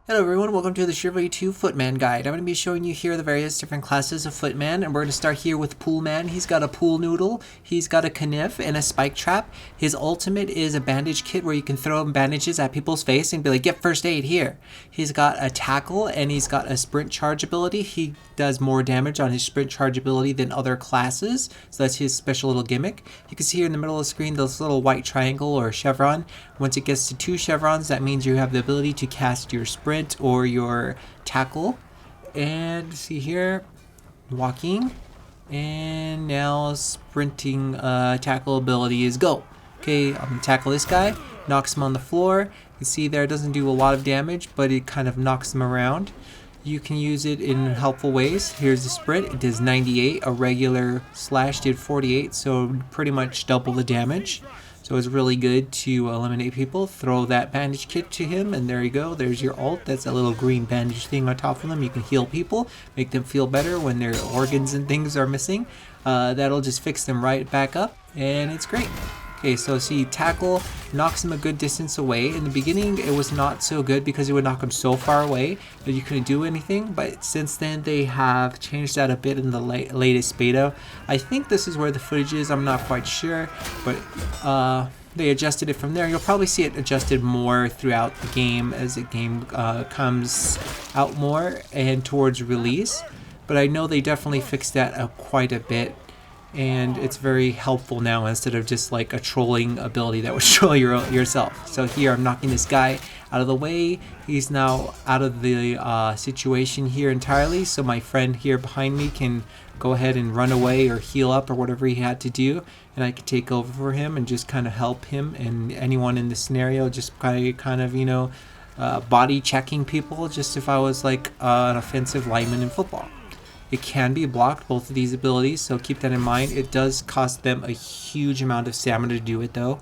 Hello everyone, welcome to the Chivalry 2 Footman guide. I'm going to be showing you here the various different classes of Footman, and we're going to start here with Poleman. He's got a pool noodle, he's got a kniff, and a spike trap. His ultimate is a bandage kit where you can throw bandages at people's face and be like, get first aid here. He's got a tackle, and he's got a sprint charge ability. He does more damage on his sprint charge ability than other classes, so that's his special little gimmick. You can see here in the middle of the screen this little white triangle or chevron. Once it gets to 2 chevrons, that means you have the ability to cast your sprint or your tackle. And see here, walking, and now sprinting tackle ability is go. Okay, I'm gonna tackle this guy, knocks him on the floor. You can see there it doesn't do a lot of damage, but it kind of knocks him around. You can use it in helpful ways. Here's the sprint, it does 98, a regular slash did 48, so pretty much double the damage. So it's really good to eliminate people. Throw that bandage kit to him, and there you go. There's your ult. That's a little green bandage thing on top of them. You can heal people, make them feel better when their organs and things are missing. That'll just fix them right back up, and it's great. Okay, so see, tackle knocks him a good distance away. In the beginning, it was not so good because it would knock him so far away that you couldn't do anything. But since then, they have changed that a bit in the latest beta. I think this is where the footage is. I'm not quite sure, but they adjusted it from there. You'll probably see it adjusted more throughout the game as the game comes out more and towards release. But I know they definitely fixed that quite a bit. And it's very helpful now instead of just like a trolling ability that would troll yourself. So here I'm knocking this guy out of the way. He's now out of the situation here entirely. So my friend here behind me can go ahead and run away or heal up or whatever he had to do. And I could take over for him and just kind of help him and anyone in the scenario, just kind of, you know, body checking people just if I was like an offensive lineman in football. It can be blocked, both of these abilities, so keep that in mind. It does cost them a huge amount of stamina to do it though.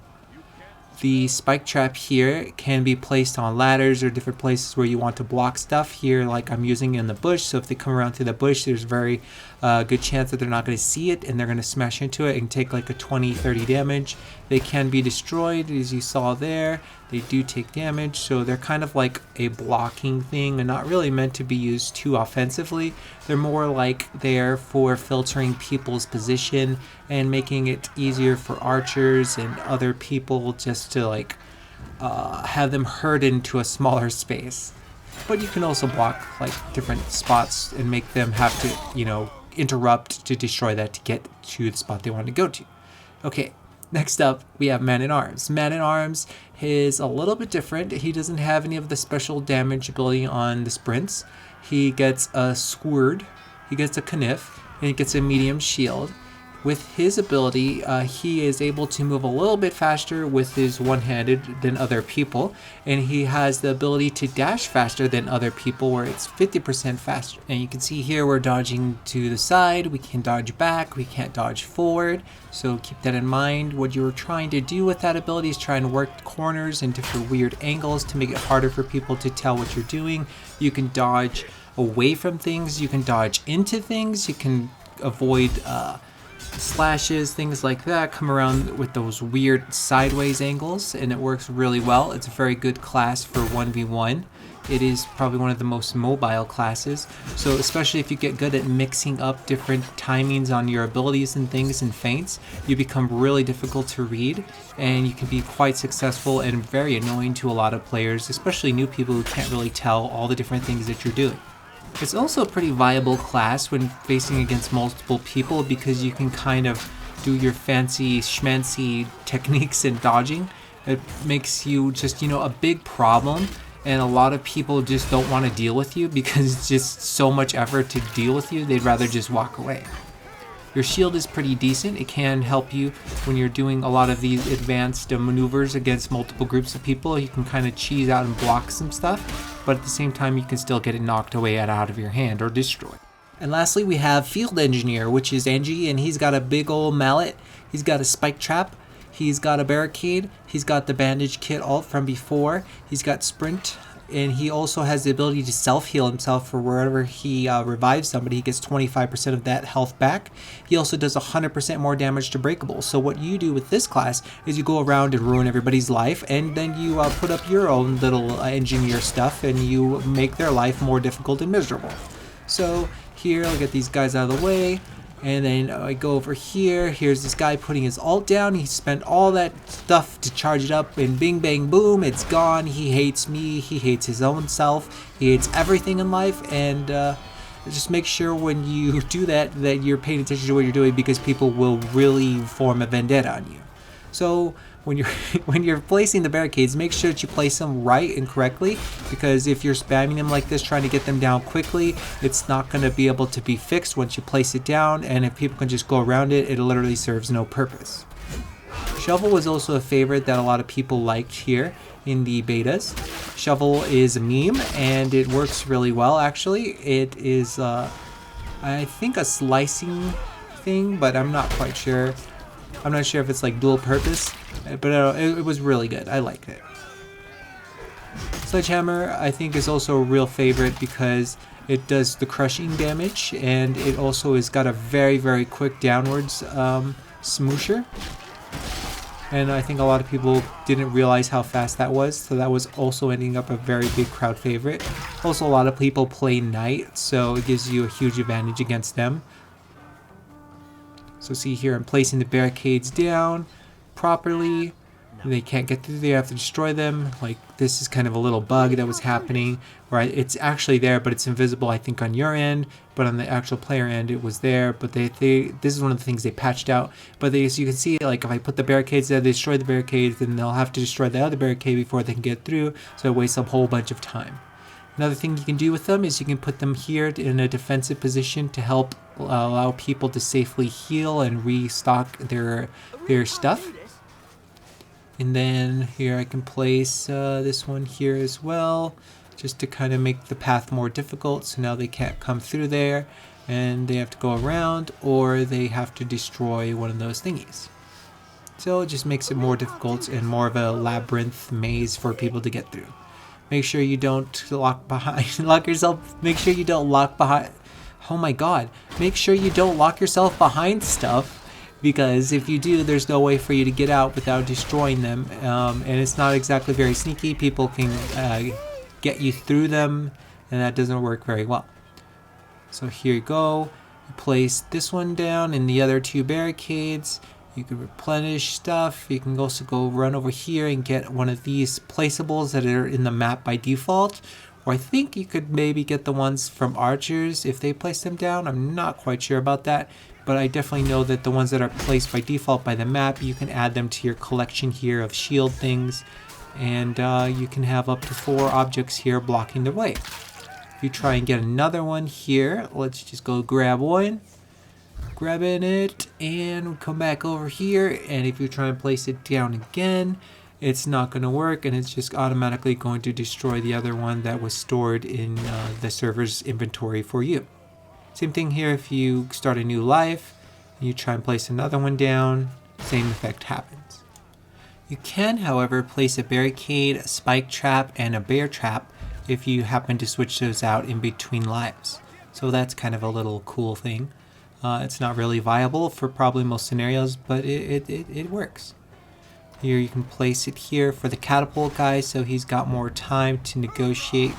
The spike trap here can be placed on ladders or different places where you want to block stuff. Here, like I'm using in the bush, so if they come around through the bush, there's a very good chance that they're not going to see it and they're going to smash into it and take like a 20-30 damage. They can be destroyed, as you saw there. They do take damage, so they're kind of like a blocking thing and not really meant to be used too offensively. They're more like there for filtering people's position and making it easier for archers and other people just to like have them herd into a smaller space. But you can also block like different spots and make them have to, you know, interrupt to destroy that to get to the spot they want to go to. Okay, next up we have Man-at-Arms. Man-at-Arms is a little bit different. He doesn't have any of the special damage ability on the sprints. He gets a Squird, he gets a Kniff, and he gets a medium shield. With his ability, he is able to move a little bit faster with his one-handed than other people, and he has the ability to dash faster than other people where it's 50% faster. And you can see here we're dodging to the side, we can dodge back, we can't dodge forward, so keep that in mind. What you're trying to do with that ability is try and work corners and different weird angles to make it harder for people to tell what you're doing. You can dodge away from things, you can dodge into things, you can avoid slashes, things like that, come around with those weird sideways angles, and it works really well. It's a very good class for 1v1. It is probably one of the most mobile classes, so especially if you get good at mixing up different timings on your abilities and things and feints, you become really difficult to read, and you can be quite successful and very annoying to a lot of players, especially new people who can't really tell all the different things that you're doing. It's also a pretty viable class when facing against multiple people because you can kind of do your fancy schmancy techniques and dodging. It makes you just, you know, a big problem, and a lot of people just don't want to deal with you because it's just so much effort to deal with you, they'd rather just walk away. Your shield is pretty decent. It can help you when you're doing a lot of these advanced maneuvers against multiple groups of people. You can kind of cheese out and block some stuff, but at the same time you can still get it knocked away out of your hand or destroyed. And lastly we have Field Engineer, which is Angie, and he's got a big old mallet, he's got a spike trap, he's got a barricade, he's got the bandage kit ult from before, he's got sprint, and he also has the ability to self-heal himself for wherever he revives somebody. He gets 25% of that health back. He also does 100% more damage to breakable. So what you do with this class is you go around and ruin everybody's life, and then you put up your own little engineer stuff, and you make their life more difficult and miserable. So here, I'll get these guys out of the way. And then I go over here. Here's this guy putting his ult down. He spent all that stuff to charge it up, and bing, bang, boom, it's gone. He hates me. He hates his own self. He hates everything in life. And just make sure when you do that you're paying attention to what you're doing, because people will really form a vendetta on you. So when you're placing the barricades, make sure that you place them right and correctly, because if you're spamming them like this, trying to get them down quickly, it's not going to be able to be fixed once you place it down, and if people can just go around it, it literally serves no purpose. Shovel was also a favorite that a lot of people liked here in the betas. Shovel is a meme, and it works really well actually. It is, I think, a slicing thing, but I'm not quite sure. I'm not sure if it's like dual purpose, but it was really good. I liked it. Sledgehammer, I think, is also a real favorite because it does the crushing damage, and it also has got a very, very quick downwards smoosher. And I think a lot of people didn't realize how fast that was, so that was also ending up a very big crowd favorite. Also, a lot of people play Knight, so it gives you a huge advantage against them. So see here, I'm placing the barricades down properly. They can't get through, they have to destroy them. Like, this is kind of a little bug that was happening, where it's actually there, but it's invisible, I think, on your end, but on the actual player end, it was there. But this is one of the things they patched out. But as you can see, like, if I put the barricades there, they destroy the barricades, then they'll have to destroy the other barricade before they can get through, so it wastes a whole bunch of time. Another thing you can do with them is you can put them here in a defensive position to help allow people to safely heal and restock their stuff. And then here I can place this one here as well, just to kind of make the path more difficult. So now they can't come through there, and they have to go around, or they have to destroy one of those thingies. So it just makes it more difficult and more of a labyrinth maze for people to get through. Make sure you don't lock yourself. Make sure you don't lock behind. Oh my god. Make sure you don't lock yourself behind stuff, because if you do, there's no way for you to get out without destroying them. And it's not exactly very sneaky. People can get you through them, and that doesn't work very well. So here you go. You place this one down and the other two barricades. You can replenish stuff. You can also go run over here and get one of these placeables that are in the map by default. Or I think you could maybe get the ones from archers if they place them down. I'm not quite sure about that. But I definitely know that the ones that are placed by default by the map, you can add them to your collection here of shield things. And you can have up to 4 objects here blocking the way. If you try and get another one here, let's just go grab one. Grabbing it, and come back over here, and if you try and place it down again, it's not going to work, and it's just automatically going to destroy the other one that was stored in the server's inventory for you. Same thing here. If you start a new life, you try and place another one down, same effect happens. You can, however, place a barricade, a spike trap, and a bear trap if you happen to switch those out in between lives. So that's kind of a little cool thing. It's not really viable for probably most scenarios, but it works. Here you can place it here for the catapult guy, so he's got more time to negotiate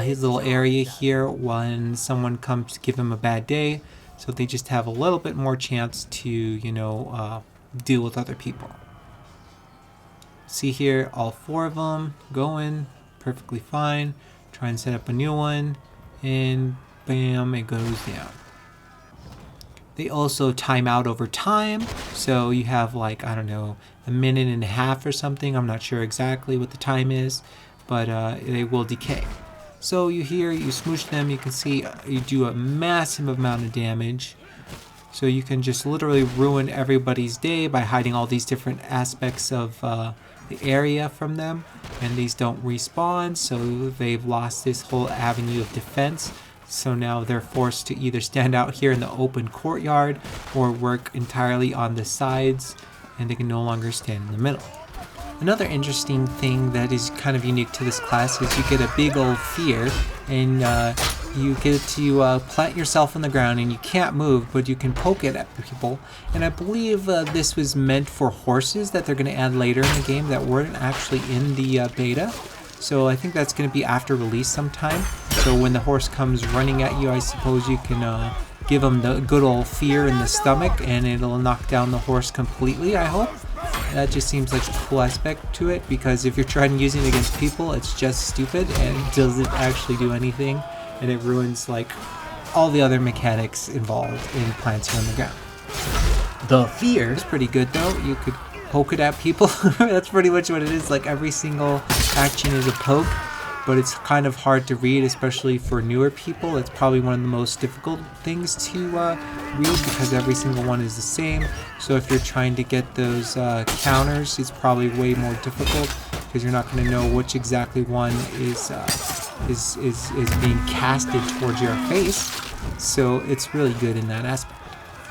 his little area here when someone comes to give him a bad day. So they just have a little bit more chance to, you know, deal with other people. See here, all 4 of them going perfectly fine. Try and set up a new one, and bam, it goes down. They also time out over time, so you have, like, I don't know, a minute and a half or something. I'm not sure exactly what the time is, but they will decay. So you smoosh them, you can see you do a massive amount of damage. So you can just literally ruin everybody's day by hiding all these different aspects of the area from them, and these don't respawn, so they've lost this whole avenue of defense. So now they're forced to either stand out here in the open courtyard or work entirely on the sides, and they can no longer stand in the middle. Another interesting thing that is kind of unique to this class is you get a big old fear, and you get to plant yourself on the ground, and you can't move, but you can poke it at people. And I believe this was meant for horses that they're going to add later in the game that weren't actually in the beta. So I think that's going to be after release sometime. So when the horse comes running at you, I suppose you can give them the good old fear in the stomach, and it'll knock down the horse completely, I hope. That just seems like a cool aspect to it, because if you're trying using it against people, it's just stupid and it doesn't actually do anything, and it ruins like all the other mechanics involved in planting on the ground. The fear is pretty good though. You could poke it at people. That's pretty much what it is. Like every single action is a poke, but it's kind of hard to read, especially for newer people. It's probably one of the most difficult things to read because every single one is the same. So if you're trying to get those counters, it's probably way more difficult because you're not going to know which exactly one is being casted towards your face. So it's really good in that aspect.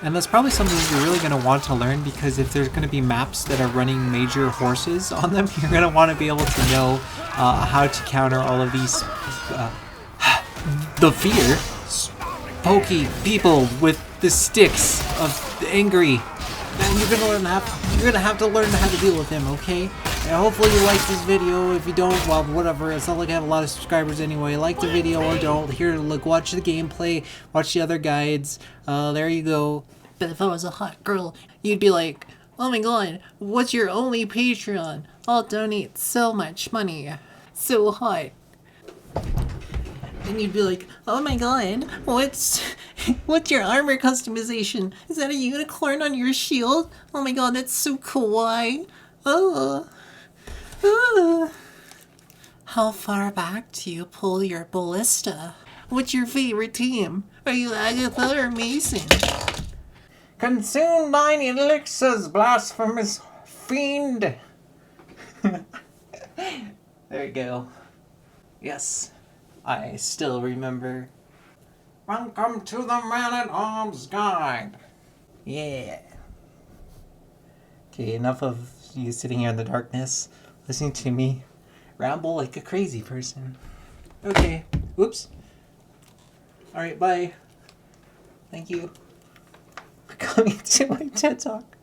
And that's probably something you're really going to want to learn, because if there's going to be maps that are running major horses on them, you're going to want to be able to know how to counter all of these the fear pokey people with the sticks of angry. And you're going to have to learn how to deal with them, okay? And hopefully you like this video. If you don't, well, whatever. It's not like I have a lot of subscribers anyway. Like the video or don't. Here, look, watch the gameplay, watch the other guides. There you go. But if I was a hot girl, you'd be like, oh my god, what's your only Patreon? I'll donate so much money. So hot. And you'd be like, oh my god, what's your armor customization? Is that a unicorn on your shield? Oh my god, that's so kawaii. Oh. How far back do you pull your ballista? What's your favorite team? Are you Agatha or Mason? Consume 9 elixirs, blasphemous fiend! There you go. Yes, I still remember. Welcome to the Man-at-Arms Guide! Yeah. Okay, enough of you sitting here in the darkness, listening to me ramble like a crazy person. Okay, whoops. Alright, bye. Thank you for coming to my TED Talk.